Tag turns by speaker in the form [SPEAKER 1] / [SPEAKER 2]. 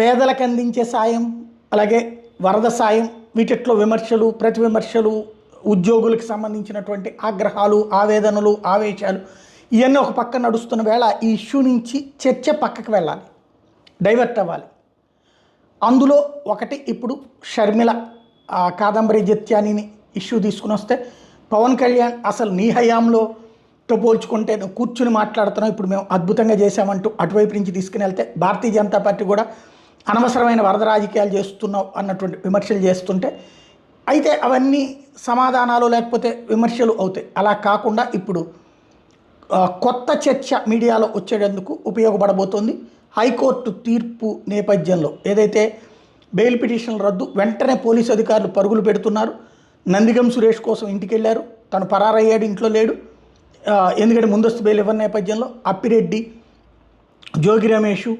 [SPEAKER 1] పేదలకు అందించే సాయం, అలాగే వరద సాయం, వీటిట్లో విమర్శలు, ప్రతి విమర్శలు, ఉద్యోగులకు సంబంధించినటువంటి ఆగ్రహాలు, ఆవేదనలు, ఆవేశాలు ఇవన్నీ ఒక పక్క నడుస్తున్న వేళ ఈ ఇష్యూ నుంచి చర్చ పక్కకు వెళ్ళాలి, డైవర్ట్ అవ్వాలి. అందులో ఒకటి ఇప్పుడు షర్మిల కాదంబరి జత్యానిని ఇష్యూ తీసుకుని వస్తే పవన్ కళ్యాణ్ అసలు నీ హయాంలో పోల్చుకుంటే నువ్వు కూర్చుని మాట్లాడుతున్నావు, ఇప్పుడు మేము అద్భుతంగా చేశామంటూ అటువైపు నుంచి తీసుకుని వెళ్తే భారతీయ జనతా పార్టీ కూడా అనవసరమైన వరద రాజకీయాలు చేస్తున్నావు అన్నటువంటి విమర్శలు చేస్తుంటే, అయితే అవన్నీ సమాధానాలు లేకపోతే విమర్శలు అవుతాయి. అలా కాకుండా ఇప్పుడు కొత్త చర్చ మీడియాలో వచ్చేటందుకు ఉపయోగపడబోతోంది. హైకోర్టు తీర్పు నేపథ్యంలో ఏదైతే బెయిల్ పిటిషన్ల రద్దు, వెంటనే పోలీసు అధికారులు పరుగులు పెడుతున్నారు. నందిగం సురేష్ కోసం ఇంటికి వెళ్ళారు, తను పరారయ్యాడు, ఇంట్లో లేడు. ఎందుకంటే ముందస్తు బెయిల్ ఇవ్వని నేపథ్యంలో అప్పిరెడ్డి, జోగి రమేష్,